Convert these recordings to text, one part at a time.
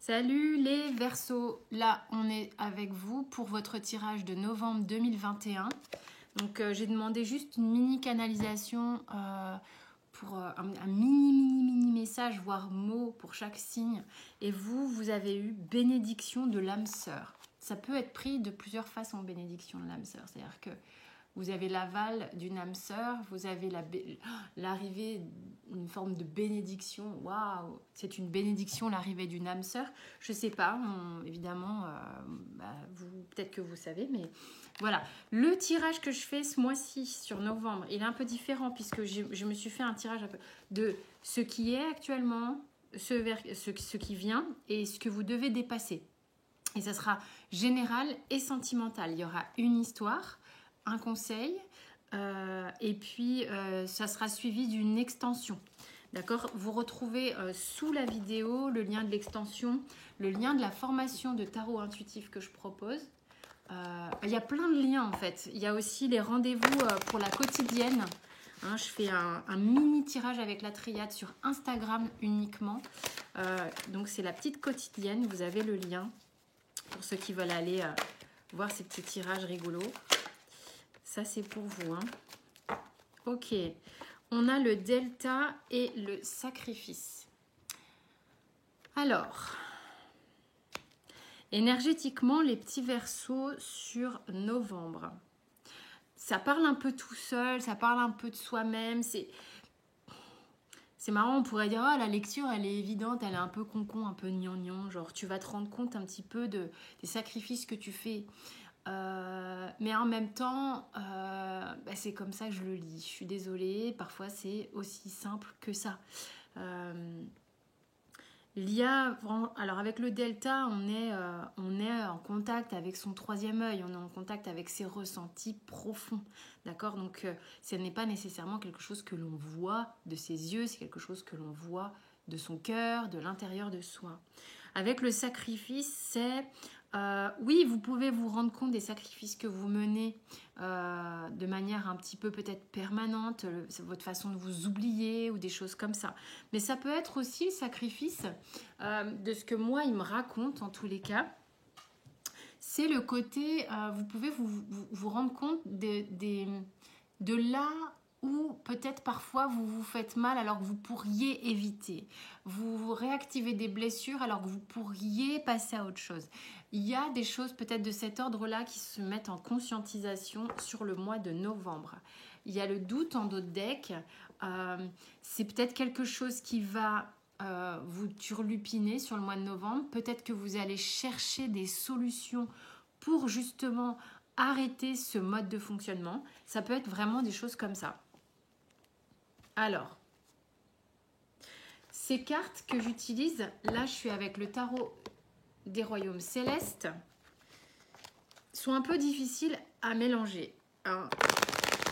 Salut les Verseaux, là on est avec vous pour votre tirage de novembre 2021. Donc j'ai demandé juste une mini canalisation pour un mini message, voire mot pour chaque signe. Et vous avez eu bénédiction de l'âme sœur. Ça peut être pris de plusieurs façons, bénédiction de l'âme sœur. C'est-à-dire que vous avez l'aval d'une âme sœur, vous avez l'arrivée, une forme de bénédiction. Waouh, c'est une bénédiction, l'arrivée d'une âme sœur. Je ne sais pas, évidemment, peut-être que vous savez, mais voilà. Le tirage que je fais ce mois-ci sur novembre, il est un peu différent puisque je me suis fait un tirage un peu de ce qui est actuellement, ce qui vient et ce que vous devez dépasser. Et ça sera général et sentimental. Il y aura une histoire, un conseil, et puis ça sera suivi d'une extension. D'accord ? Vous retrouvez sous la vidéo le lien de l'extension, le lien de la formation de tarot intuitif que je propose. Il y a plein de liens en fait. Il y a aussi les rendez-vous pour la quotidienne. Hein, je fais un mini tirage avec la triade sur Instagram uniquement. Donc c'est la petite quotidienne, vous avez le lien pour ceux qui veulent aller voir ces petits tirages rigolos. Ça, c'est pour vous. Hein. Ok. On a le delta et le sacrifice. Alors, énergétiquement, les petits Verseaux sur novembre. Ça parle un peu tout seul, ça parle un peu de soi-même. C'est marrant, on pourrait dire, la lecture, elle est évidente, elle est un peu concon, un peu gnangnan. Genre, tu vas te rendre compte un petit peu des sacrifices que tu fais. Mais en même temps, c'est comme ça que je le lis. Je suis désolée, parfois c'est aussi simple que ça. Alors avec le delta, on est en contact avec son troisième œil, on est en contact avec ses ressentis profonds. D'accord ? Donc ce n'est pas nécessairement quelque chose que l'on voit de ses yeux, c'est quelque chose que l'on voit de son cœur, de l'intérieur de soi. Avec le sacrifice, c'est... oui, vous pouvez vous rendre compte des sacrifices que vous menez de manière un petit peu peut-être permanente, c'est votre façon de vous oublier ou des choses comme ça. Mais ça peut être aussi le sacrifice de ce que moi, il me raconte en tous les cas. C'est le côté, vous pouvez vous rendre compte de là où peut-être parfois vous vous faites mal alors que vous pourriez éviter. Vous réactivez des blessures alors que vous pourriez passer à autre chose. Il y a des choses peut-être de cet ordre-là qui se mettent en conscientisation sur le mois de novembre. Il y a le doute en d'autres decks. C'est peut-être quelque chose qui va vous turlupiner sur le mois de novembre. Peut-être que vous allez chercher des solutions pour justement arrêter ce mode de fonctionnement. Ça peut être vraiment des choses comme ça. Alors, ces cartes que j'utilise, là je suis avec le tarot des royaumes célestes, sont un peu difficiles à mélanger. Hein.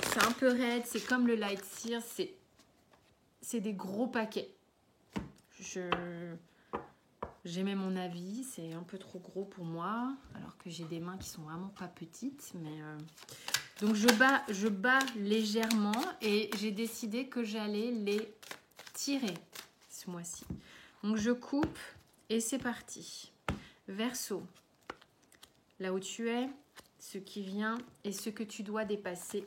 C'est un peu raide, c'est comme le light seer, c'est des gros paquets. J'émets mon avis, c'est un peu trop gros pour moi, alors que j'ai des mains qui sont vraiment pas petites, mais... Donc je bats légèrement et j'ai décidé que j'allais les tirer ce mois-ci. Donc je coupe et c'est parti. Verseau, là où tu es, ce qui vient et ce que tu dois dépasser.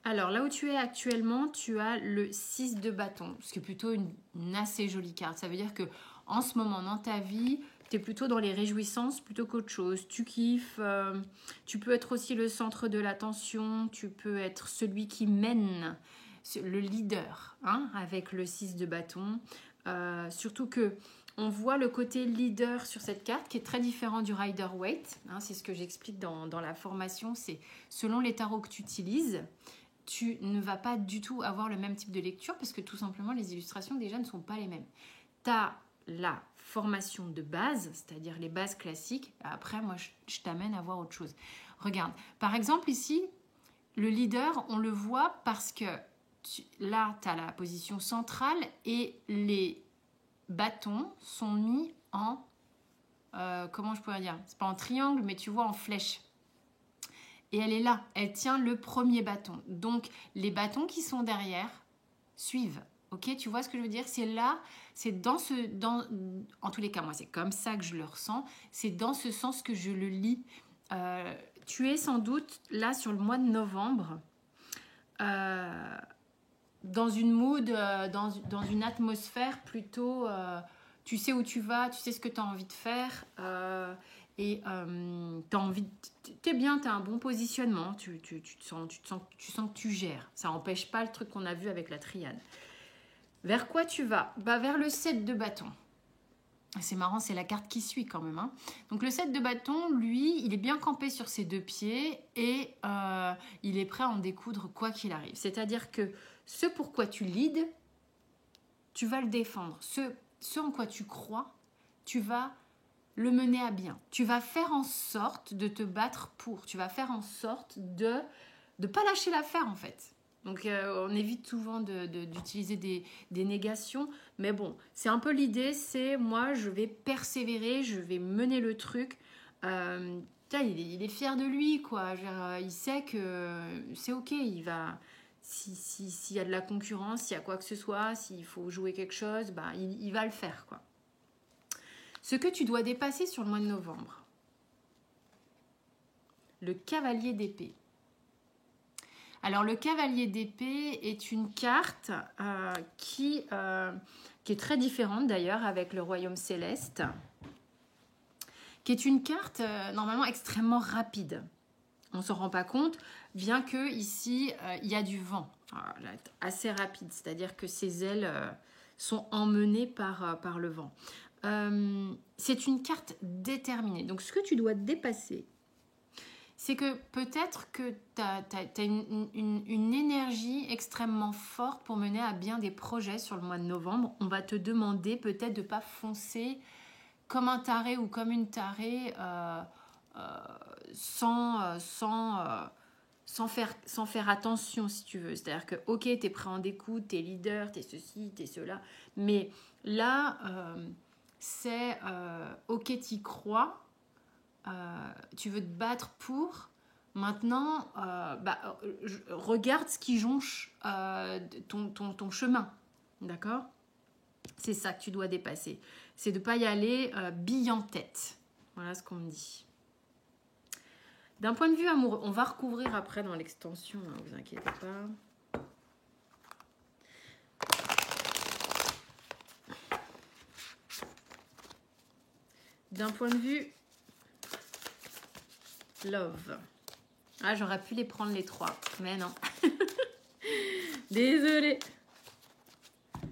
Alors là où tu es actuellement, tu as le 6 de bâton, ce qui est plutôt une assez jolie carte. Ça veut dire que en ce moment dans ta vie, tu es plutôt dans les réjouissances plutôt qu'autre chose. Tu kiffes, tu peux être aussi le centre de l'attention, tu peux être celui qui mène, le leader, hein, avec le 6 de bâton. Surtout que on voit le côté leader sur cette carte qui est très différent du Rider-Waite. Hein, c'est ce que j'explique dans la formation. C'est selon les tarots que tu utilises, tu ne vas pas du tout avoir le même type de lecture parce que tout simplement les illustrations déjà ne sont pas les mêmes. Tu as la formation de base, c'est-à-dire les bases classiques. Après, moi, je t'amène à voir autre chose. Regarde, par exemple ici, le leader, on le voit parce que là, tu as la position centrale et les bâtons sont mis en... comment je pourrais dire ? C'est pas en triangle, mais tu vois, en flèche. Et elle est là, elle tient le premier bâton. Donc, les bâtons qui sont derrière suivent, Ok, tu vois ce que je veux dire? C'est là, en tous les cas, moi, c'est comme ça que je le ressens. C'est dans ce sens que je le lis. Tu es sans doute là sur le mois de novembre, dans une mood, dans une atmosphère plutôt, tu sais où tu vas, tu sais ce que tu as envie de faire, et t'es bien, tu as un bon positionnement, tu sens que tu gères. Ça n'empêche pas le truc qu'on a vu avec la triade. Vers quoi tu vas? Vers le 7 de bâton. C'est marrant, c'est la carte qui suit quand même. Hein. Donc le 7 de bâton, lui, il est bien campé sur ses deux pieds et il est prêt à en découdre quoi qu'il arrive. C'est-à-dire que ce pourquoi tu leads, tu vas le défendre. Ce en quoi tu crois, tu vas le mener à bien. Tu vas faire en sorte de te battre pour. Tu vas faire en sorte de ne pas lâcher l'affaire en fait. Donc on évite souvent d'utiliser des négations. Mais bon, c'est un peu l'idée, c'est moi je vais persévérer, je vais mener le truc. Il est fier de lui, quoi. Il sait que c'est ok, il va... S'il y a de la concurrence, s'il y a quoi que ce soit, s'il faut jouer quelque chose, il va le faire, quoi. Ce que tu dois dépasser sur le mois de novembre. Le cavalier d'épée. Alors, le cavalier d'épée est une carte qui est très différente d'ailleurs avec le royaume céleste, qui est une carte normalement extrêmement rapide. On ne s'en rend pas compte, bien que ici, il y a du vent, assez rapide, c'est-à-dire que ses ailes sont emmenées par le vent. C'est une carte déterminée. Donc, ce que tu dois dépasser, c'est que peut-être que tu as une énergie extrêmement forte pour mener à bien des projets sur le mois de novembre. On va te demander peut-être de ne pas foncer comme un taré ou comme une tarée sans faire attention, si tu veux. C'est-à-dire que, ok, tu es prêt en découte, tu es leader, tu es ceci, tu es cela. Mais là, c'est ok, tu y crois. Tu veux te battre pour. Maintenant, regarde ce qui jonche ton chemin. D'accord? C'est ça que tu dois dépasser. C'est de ne pas y aller bille en tête. Voilà ce qu'on me dit. D'un point de vue amoureux, on va recouvrir après dans l'extension, ne vous inquiétez pas. D'un point de vue love. Ah, j'aurais pu les prendre les trois, mais non. Désolée.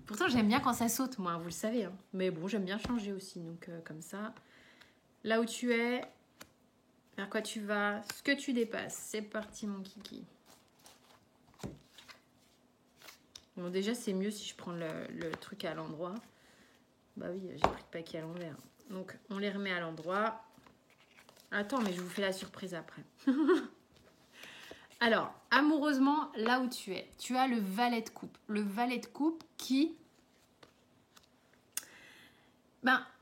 Pourtant, j'aime bien quand ça saute, moi, vous le savez. Hein. Mais bon, j'aime bien changer aussi, donc comme ça. Là où tu es, vers quoi tu vas, ce que tu dépasses. C'est parti, mon kiki. Bon, déjà, c'est mieux si je prends le truc à l'endroit. Bah oui, j'ai pris le paquet à l'envers. Donc, on les remet à l'endroit. Attends, mais je vous fais la surprise après. Alors, amoureusement, là où tu es, tu as le valet de coupe. Le valet de coupe qui...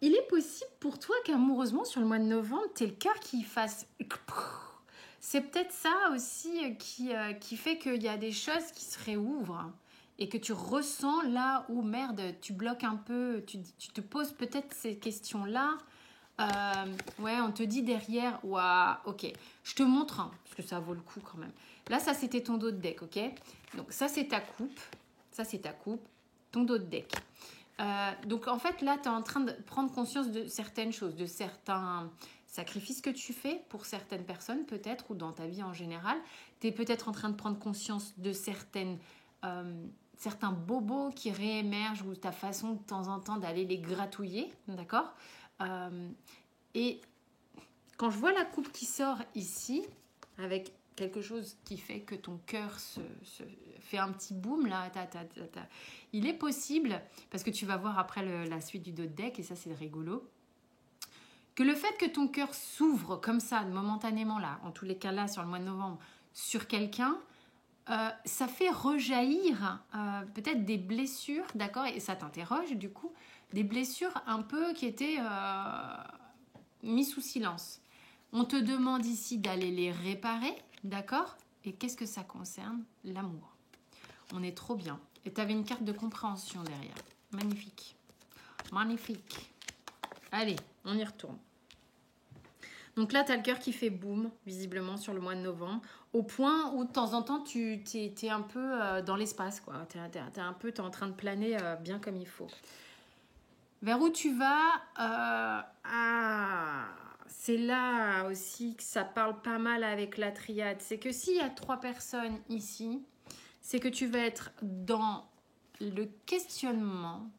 il est possible pour toi qu'amoureusement, sur le mois de novembre, tu aies le cœur qui fasse... C'est peut-être ça aussi qui fait qu'il y a des choses qui se réouvrent et que tu ressens là où, merde, tu bloques un peu, tu te poses peut-être ces questions-là. Ouais, on te dit derrière, waouh, ok, je te montre, hein, parce que ça vaut le coup quand même. Là, ça, c'était ton dos de deck, ok? Donc, ça, c'est ta coupe. Ça, c'est ta coupe. Ton dos de deck. Donc, en fait, là, tu es en train de prendre conscience de certaines choses, de certains sacrifices que tu fais pour certaines personnes, peut-être, ou dans ta vie en général. Tu es peut-être en train de prendre conscience de certains bobos qui réémergent ou ta façon de temps en temps d'aller les gratouiller, d'accord? Et quand je vois la coupe qui sort ici, avec quelque chose qui fait que ton cœur se fait un petit boom là, il est possible, parce que tu vas voir après la suite du dos de deck, et ça c'est rigolo, que le fait que ton cœur s'ouvre comme ça, momentanément là, en tous les cas là, sur le mois de novembre, sur quelqu'un, ça fait rejaillir peut-être des blessures, d'accord, et ça t'interroge du coup, des blessures un peu qui étaient mises sous silence. On te demande ici d'aller les réparer, d'accord? Et qu'est-ce que ça concerne? L'amour. On est trop bien. Et tu avais une carte de compréhension derrière. Magnifique. Magnifique. Allez, on y retourne. Donc là, tu as le cœur qui fait boum, visiblement, sur le mois de novembre, au point où de temps en temps, tu es un peu dans l'espace, quoi. Tu es en train de planer bien comme il faut. Vers où tu vas c'est là aussi que ça parle pas mal avec la triade. C'est que s'il y a 3 personnes ici, c'est que tu vas être dans le questionnement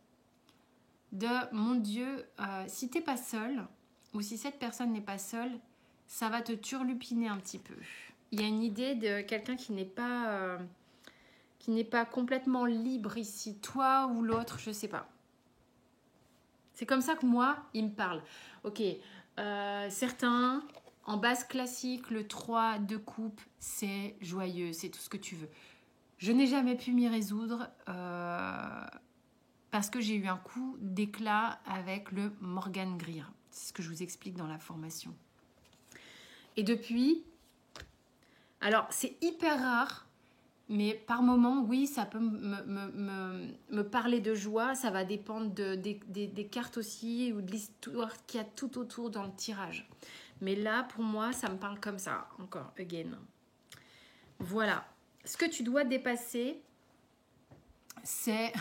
de « Mon Dieu, si t'es pas seul, ou si cette personne n'est pas seule, ça va te turlupiner un petit peu. » Il y a une idée de quelqu'un qui n'est pas complètement libre ici, toi ou l'autre, je sais pas. C'est comme ça que moi, il me parle. Ok, certains, en base classique, le 3 de coupe, c'est joyeux, c'est tout ce que tu veux. Je n'ai jamais pu m'y résoudre parce que j'ai eu un coup d'éclat avec le Morgan Greer. C'est ce que je vous explique dans la formation. Et depuis, alors c'est hyper rare, mais par moment, oui, ça peut me parler de joie. Ça va dépendre des cartes aussi ou de l'histoire qu'il y a tout autour dans le tirage. Mais là, pour moi, ça me parle comme ça. Encore, again. Voilà. Ce que tu dois dépasser, c'est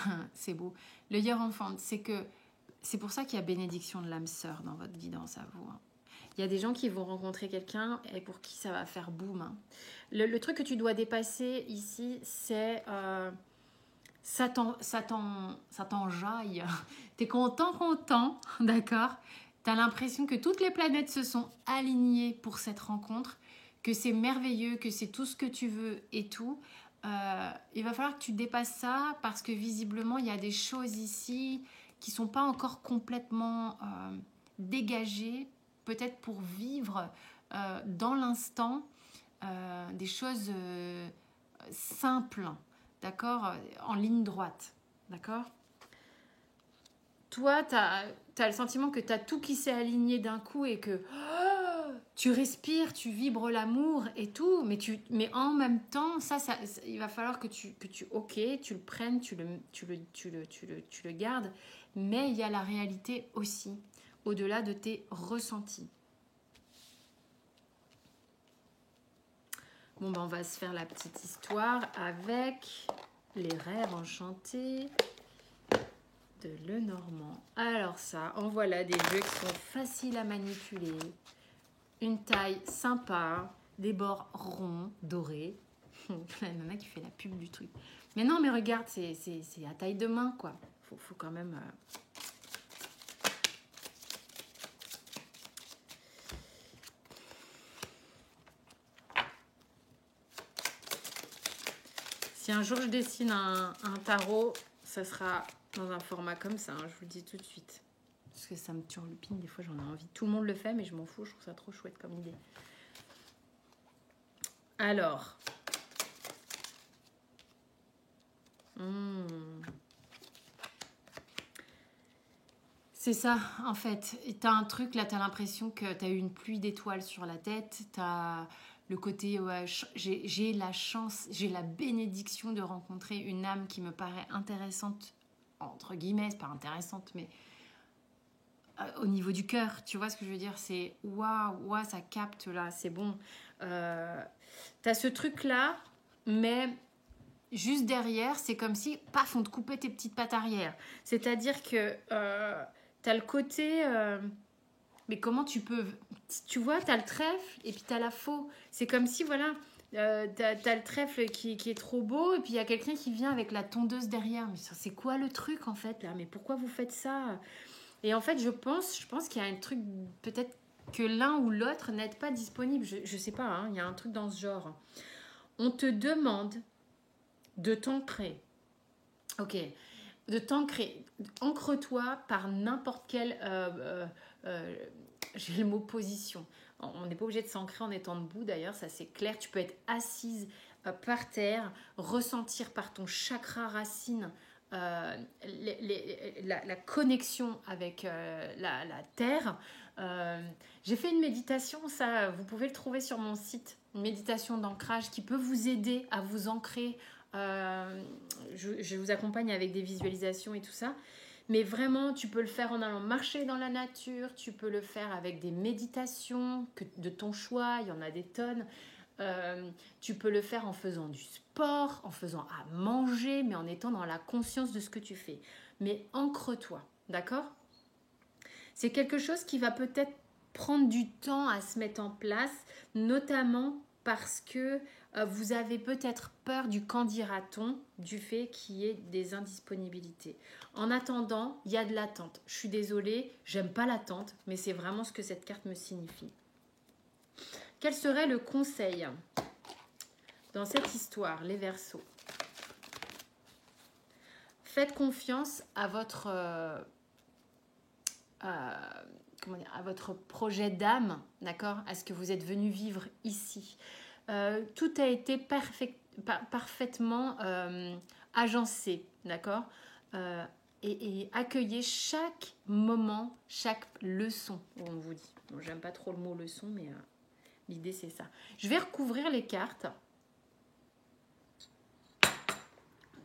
beau. Le Hierophante, c'est pour ça qu'il y a bénédiction de l'âme sœur dans votre guidance à vous. Il y a des gens qui vont rencontrer quelqu'un et pour qui ça va faire boum. Le truc que tu dois dépasser ici, c'est ça t'enjaille. T'es content, d'accord? T'as l'impression que toutes les planètes se sont alignées pour cette rencontre, que c'est merveilleux, que c'est tout ce que tu veux et tout. Il va falloir que tu dépasses ça parce que visiblement, il y a des choses ici qui ne sont pas encore complètement dégagées, peut-être pour vivre dans l'instant des choses simples, d'accord, en ligne droite, d'accord. Toi, tu as le sentiment que tu as tout qui s'est aligné d'un coup et que tu respires, tu vibres l'amour et tout, mais en même temps, il va falloir que tu le prennes, tu le gardes, mais il y a la réalité aussi, au-delà de tes ressentis. Bon, ben on va se faire la petite histoire avec les rêves enchantés de Lenormand. Alors ça, en voilà des jeux qui sont faciles à manipuler. Une taille sympa, des bords ronds, dorés. La nana qui fait la pub du truc. Mais non, mais regarde, c'est à taille de main, quoi. Faut quand même... Si un jour je dessine un tarot, ça sera dans un format comme ça, hein, je vous le dis tout de suite. Parce que ça me turlupine, des fois j'en ai envie. Tout le monde le fait, mais je m'en fous, je trouve ça trop chouette comme idée. Alors. C'est ça, en fait. Tu as un truc, là, tu as l'impression que tu as eu une pluie d'étoiles sur la tête. Tu as le côté, ouais, j'ai la chance, j'ai la bénédiction de rencontrer une âme qui me paraît intéressante, entre guillemets, c'est pas intéressante, mais au niveau du cœur, tu vois ce que je veux dire, c'est waouh, ça capte là, c'est bon. T'as ce truc là, mais juste derrière, c'est comme si, paf, on te coupait tes petites pattes arrière. C'est-à-dire que t'as le côté, mais comment tu peux, tu vois, t'as le trèfle et puis t'as la faux. C'est comme si, voilà, t'as le trèfle qui est trop beau et puis il y a quelqu'un qui vient avec la tondeuse derrière. Mais c'est quoi le truc en fait là? Mais pourquoi vous faites ça? Et en fait, je pense qu'il y a un truc, peut-être que l'un ou l'autre n'être pas disponible. Je sais pas, hein, il y a un truc dans ce genre. On te demande de t'ancrer. Ok, de t'ancrer. Ancre-toi par n'importe quelle... j'ai le mot position. On n'est pas obligé de s'ancrer en étant debout d'ailleurs, ça c'est clair. Tu peux être assise par terre, ressentir par ton chakra racine la connexion avec la terre. J'ai fait une méditation, ça vous pouvez le trouver sur mon site, une méditation d'ancrage qui peut vous aider à vous ancrer Je vous accompagne avec des visualisations et tout ça. Mais vraiment, tu peux le faire en allant marcher dans la nature, tu peux le faire avec des méditations de ton choix, il y en a des tonnes. Tu peux le faire en faisant du sport, en faisant à manger, mais en étant dans la conscience de ce que tu fais. Mais ancre-toi, d'accord? C'est quelque chose qui va peut-être prendre du temps à se mettre en place, notamment parce que vous avez peut-être peur du qu'en dira-t-on, du fait qu'il y ait des indisponibilités. En attendant, il y a de l'attente. Je suis désolée, j'aime pas l'attente, mais c'est vraiment ce que cette carte me signifie. Quel serait le conseil dans cette histoire, les Verseaux? Faites confiance à votre, à votre projet d'âme, d'accord? À ce que vous êtes venu vivre ici. Tout a été parfaitement agencé, d'accord? Et accueillez chaque moment, chaque leçon, on vous dit. Bon, j'aime pas trop le mot leçon, mais l'idée c'est ça. Je vais recouvrir les cartes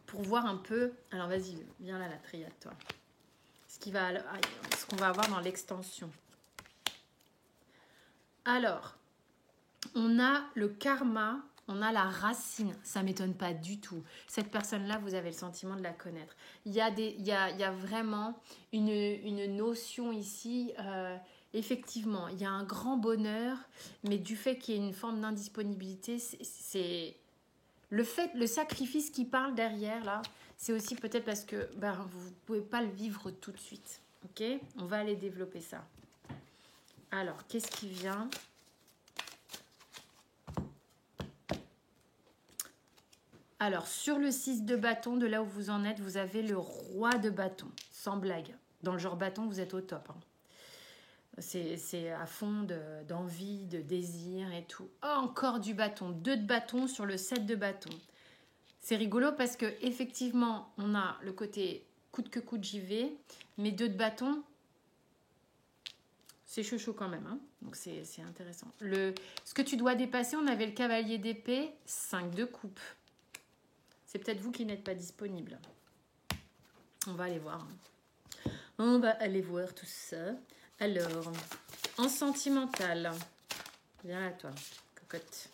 pour voir un peu. Alors vas-y, viens là la triade, toi. Ce qu'on va avoir dans l'extension. Alors, on a le karma, on a la racine. Ça ne m'étonne pas du tout. Cette personne-là, vous avez le sentiment de la connaître. Il y a vraiment une notion ici. Effectivement, il y a un grand bonheur, mais du fait qu'il y ait une forme d'indisponibilité, c'est le sacrifice qui parle derrière, là, c'est aussi peut-être parce que vous ne pouvez pas le vivre tout de suite. Ok? On va aller développer ça. Alors, qu'est-ce qui vient? Alors, sur le 6 de bâton, de là où vous en êtes, vous avez le roi de bâton, sans blague. Dans le genre bâton, vous êtes au top. Hein. C'est à fond d'envie, de désir et tout. Oh, encore du bâton. 2 de bâton sur le 7 de bâton. C'est rigolo parce que effectivement, on a le côté coûte que coûte j'y vais, mais 2 de bâton, c'est chaud quand même. Hein. Donc c'est intéressant. Ce que tu dois dépasser, on avait le cavalier d'épée, 5 de coupe. C'est peut-être vous qui n'êtes pas disponible. On va aller voir. On va aller voir tout ça. Alors, en sentimental. Viens là, toi, cocotte.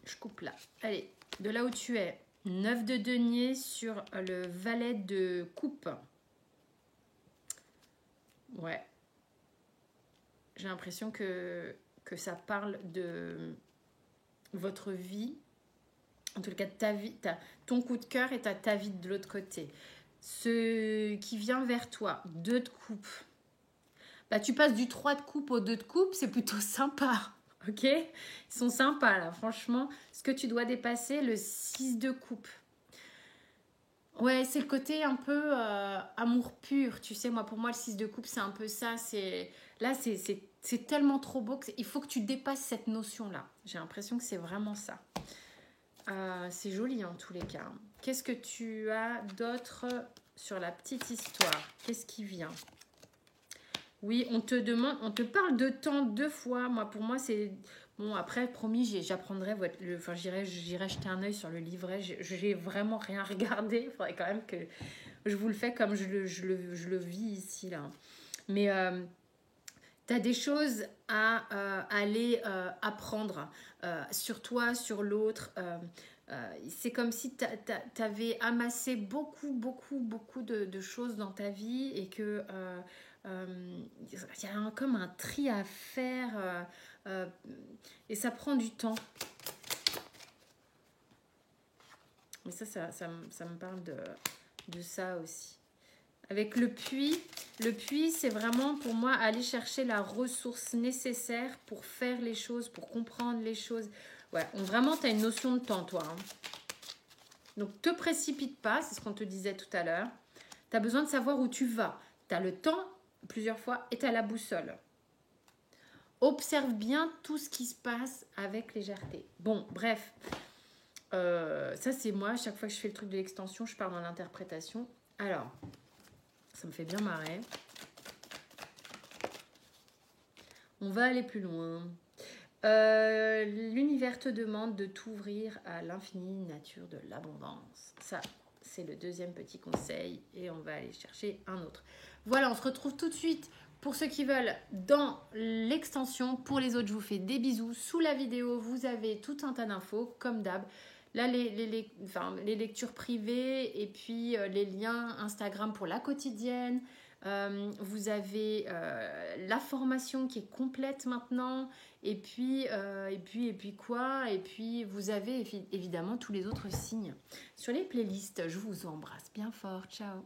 Je coupe là. Allez, de là où tu es. 9 de denier sur le valet de coupe. Ouais. J'ai l'impression que ça parle de votre vie. En tout cas, ta vie, ton coup de cœur et ta vie de l'autre côté. Ce qui vient vers toi, 2 de coupe. Tu passes du 3 de coupe au 2 de coupe, c'est plutôt sympa. Ok? Ils sont sympas là, franchement. Ce que tu dois dépasser, le 6 de coupe. Ouais, c'est le côté un peu amour pur. Tu sais, moi, pour moi, le 6 de coupe, c'est un peu ça. Là, c'est tellement trop beau qu'il faut que tu dépasses cette notion-là. J'ai l'impression que c'est vraiment ça. C'est joli en tous les cas. Qu'est-ce que tu as d'autre sur la petite histoire? Qu'est-ce qui vient? Oui, on te parle de temps 2 fois. Pour moi, c'est... Bon, après, promis, j'apprendrai j'irai jeter un œil sur le livret. J'ai vraiment rien regardé. Il faudrait quand même que je vous le fais comme je le vis ici, là. Mais tu as des choses à aller apprendre sur toi, sur l'autre. C'est comme si tu avais amassé beaucoup de choses dans ta vie et que il y a comme un tri à faire et ça prend du temps. Mais ça me parle de ça aussi. Avec le puits, c'est vraiment pour moi aller chercher la ressource nécessaire pour faire les choses, pour comprendre les choses. Ouais, vraiment, tu as une notion de temps, toi. Hein. Donc, te précipite pas, c'est ce qu'on te disait tout à l'heure. Tu as besoin de savoir où tu vas. Tu as le temps, plusieurs fois, et tu as la boussole. Observe bien tout ce qui se passe avec légèreté. Bon, bref. Ça, c'est moi. Chaque fois que je fais le truc de l'extension, je pars dans l'interprétation. Alors, ça me fait bien marrer. On va aller plus loin. L'univers te demande de t'ouvrir à l'infinie nature de l'abondance. Ça, c'est le deuxième petit conseil et on va aller chercher un autre. Voilà, on se retrouve tout de suite pour ceux qui veulent dans l'extension. Pour les autres, je vous fais des bisous. Sous la vidéo, vous avez tout un tas d'infos, comme d'hab. Là, les lectures privées et puis les liens Instagram pour la quotidienne. Vous avez la formation qui est complète maintenant. Et puis quoi? Et puis vous avez évidemment tous les autres signes sur les playlists. Je vous embrasse bien fort. Ciao.